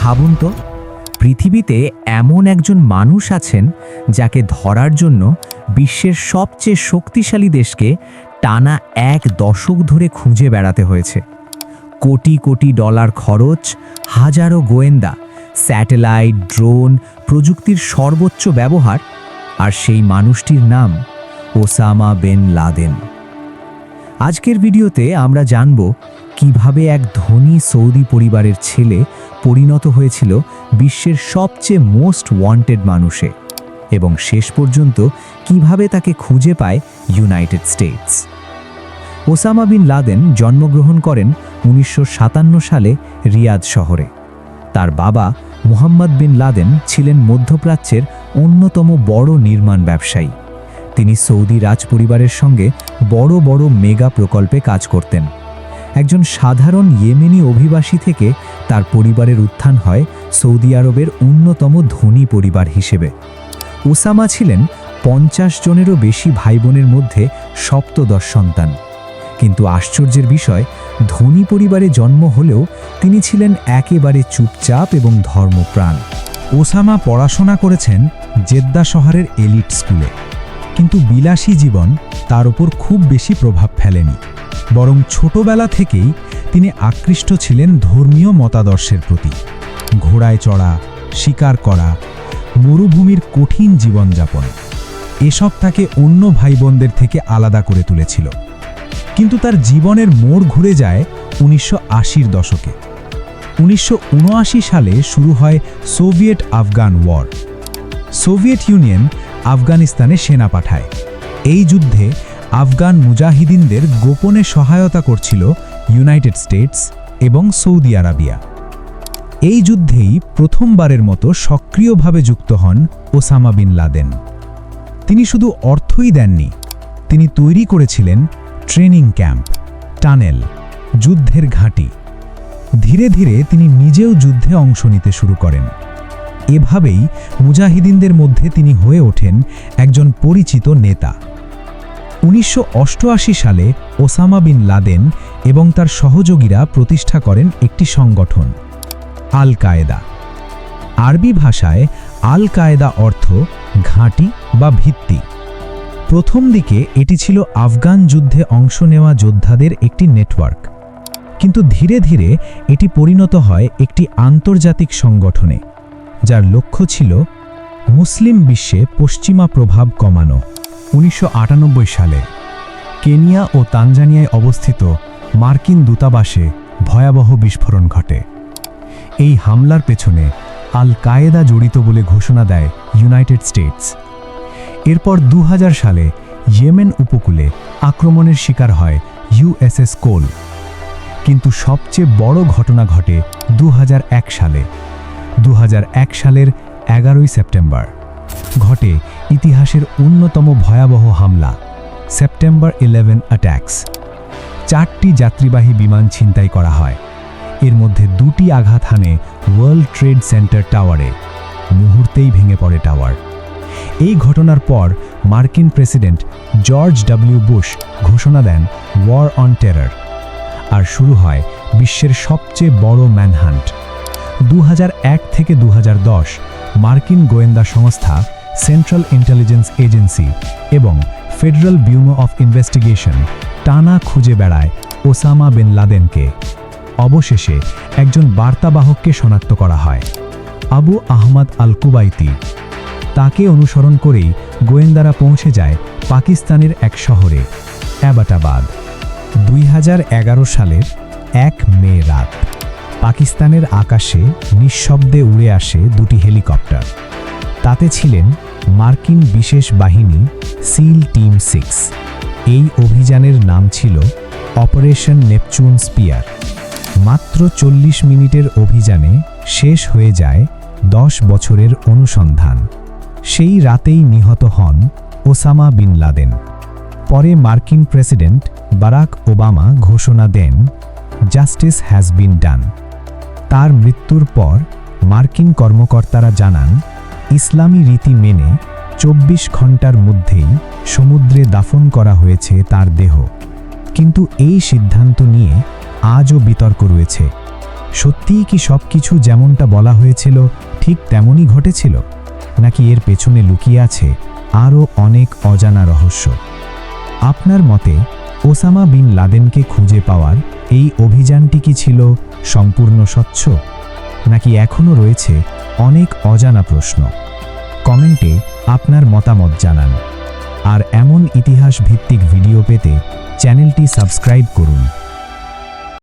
ভাবুন তো, পৃথিবীতে এমন একজন মানুষ আছেন যাকে ধরার জন্য বিশ্বের সবচেয়ে শক্তিশালী দেশকে টানা 1 দশক ধরে খুঁজে বেড়াতে হয়েছে। কোটি কোটি ডলার খরচ, হাজারো গোয়েন্দা, স্যাটেলাইট, ড্রোন, প্রযুক্তির সর্বোচ্চ ব্যবহার, আর সেই মানুষটির নাম ওসামা বিন লাদেন। আজকের ভিডিওতে আমরা জানব কিভাবে এক ধনী সৌদি পরিবারের ছেলে পরিণত হয়েছিল বিশ্বের সবচেয়ে মোস্ট ওয়ান্টেড মানুষে, এবং শেষ পর্যন্ত কিভাবে তাকে খুঁজে পায় United States. Osama bin Laden জন্মগ্রহণ করেন 1957 সালে রিয়াদ শহরে। তার বাবা মুহাম্মদ বিন লাদেন ছিলেন মধ্যপ্রাচ্যের অন্যতম বড় নির্মাণ ব্যবসায়ী। তিনি সৌদি রাজপরিবারের সঙ্গে বড় বড় মেগা প্রকল্পে কাজ করতেন। একজন সাধারণ ইয়েমেনি অভিবাসী থেকে তার পরিবারের উত্থান হয় সৌদি আরবের অন্যতম ধনী পরিবার হিসেবে। ওসামা ছিলেন 50 জনেরও বেশি ভাই বোনের মধ্যে সপ্তদশ সন্তান। কিন্তু আশ্চর্যের বিষয়, ধনী পরিবারে জন্ম হলেও তিনি ছিলেন একেবারে চুপচাপ এবং ধর্মপ্রাণ। ওসামা পড়াশোনা করেছেন জেদ্দা শহরের এলিট স্কুলে, কিন্তু বিলাসী জীবন তার উপর খুব বেশি প্রভাব ফেলেনি। বরং ছোটবেলা থেকেই তিনি আকৃষ্ট ছিলেন ধর্মীয় মতাদর্শের প্রতি। ঘোড়ায় চড়া, শিকার করা, মরুভূমির কঠিন জীবনযাপন, এসব তাকে অন্য ভাই বোনদের থেকে আলাদা করে তুলেছিল। কিন্তু তার জীবনের মোড় ঘুরে যায় 1980-র দশকে। 1979 সালে শুরু হয় Soviet Afghan war. Soviet Union আফগানিস্তানে সেনা পাঠায়। এই যুদ্ধে আফগান মুজাহিদিনদের গোপনে সহায়তা করছিল ইউনাইটেড স্টেটস এবং সৌদি আরবিয়া। এই যুদ্ধেই প্রথমবারের মতো সক্রিয়ভাবে যুক্ত হন ওসামা বিন লাদেন। তিনি শুধু অর্থই দেননি, তিনি তৈরি করেছিলেন ট্রেনিং ক্যাম্প, টানেল, যুদ্ধের ঘাঁটি। ধীরে ধীরে তিনি নিজেও যুদ্ধে অংশ নিতে শুরু করেন। এভাবেই মুজাহিদিনদের মধ্যে তিনি হয়ে ওঠেন একজন পরিচিত নেতা। 1988 সালে ওসামা বিন লাদেন এবং তার সহযোগীরা প্রতিষ্ঠা করেন একটি সংগঠন, আল কায়েদা। আরবি ভাষায় আল কায়েদা অর্থ ঘাঁটি বা ভিত্তি। প্রথম দিকে এটি ছিল আফগান যুদ্ধে অংশ নেওয়া যোদ্ধাদের একটি নেটওয়ার্ক, কিন্তু ধীরে ধীরে এটি পরিণত হয় একটি আন্তর্জাতিক সংগঠনে, যার লক্ষ্য ছিল মুসলিম বিশ্বে পশ্চিমা প্রভাব কমানো। 1998 সালে কেনিয়া ও তানজানিয়ায় অবস্থিত মার্কিন দূতাবাসে ভয়াবহ বিস্ফোরণ ঘটে। এই হামলার পেছনে আল কায়েদা জড়িত বলে ঘোষণা দেয় ইউনাইটেড স্টেটস। এরপর 2000 সালে ইয়েমেন উপকূলে আক্রমণের শিকার হয় ইউএসএস কোল। কিন্তু সবচেয়ে বড় ঘটনা ঘটে 2001 সালে। 2001 সালের 11 সেপ্টেম্বর ঘটে ইতিহাসের অন্যতম ভয়াবহ হামলা, সেপ্টেম্বর 11 অ্যাটাকস। 4টি যাত্রীবাহী বিমান ছিনতাই করা হয়। এর মধ্যে 2টি আঘাত হানে ওয়ার্ল্ড ট্রেড সেন্টার টাওয়ারে। মুহূর্তেই ভেঙে পড়ে টাওয়ার। এই ঘটনার পর মার্কিন প্রেসিডেন্ট জর্জ ডব্লিউ বুশ ঘোষণা দেন ওয়ার অন টেরর, আর শুরু হয় বিশ্বের সবচেয়ে বড় ম্যানহান্ট। 2001 থেকে 2010 মার্কিন গোয়েন্দা সংস্থা সেন্ট্রাল ইন্টেলিজেন্স এজেন্সি এবং ফেডারেল ব্যুরো অফ ইনভেস্টিগেশন টানা খুঁজে বেড়ায় ওসামা বিন লাদেনকে। অবশেষে একজন বার্তাবাহককে শনাক্ত করা হয়, আবু আহমদ আল কুবাইতি। তাকে অনুসরণ করেই গোয়েন্দারা পৌঁছে যায় পাকিস্তানের এক শহরে, অ্যাবাটাবাদ। 2011 সালের 1 মে রাত পাকিস্তানের আকাশে নিঃশব্দে উড়ে আসে 2টি হেলিকপ্টার। তাতে ছিলেন মার্কিন বিশেষ বাহিনী সিল টিম 6। এই অভিযানের নাম ছিল অপারেশন নেপচুন স্পিয়ার। মাত্র 40 মিনিটের অভিযানে শেষ হয়ে যায় 10 বছরের অনুসন্ধান। সেই রাতেই নিহত হন ওসামা বিন লাদেন। পরে মার্কিন প্রেসিডেন্ট বারাক ওবামা ঘোষণা দেন, জাস্টিস হ্যাজ বিন ডান। তার মৃত্যুর পর মার্কিন কর্মকর্তারা জানান, ইসলামী রীতি মেনে 24 ঘন্টার মধ্যেই সমুদ্রে দাফন করা হয়েছে তার দেহ। কিন্তু এই সিদ্ধান্ত নিয়ে আজও বিতর্ক রয়েছে। সত্যিই কি সব কিছু যেমনটা বলা হয়েছিল ঠিক তেমনই ঘটেছিল, নাকি এর পেছনে লুকিয়ে আছে আরও অনেক অজানা রহস্য? আপনার মতে ওসামা বিন লাদেনকে খুঁজে পাওয়ার এই অভিযানটি কি ছিল সম্পূর্ণ স্বচ্ছ, নাকি এখনও রয়েছে অনেক অজানা প্রশ্ন? কমেন্টে আপনার মতামত জানান। আর এমন ইতিহাস ভিত্তিক ভিডিও পেতে চ্যানেলটি সাবস্ক্রাইব করুন।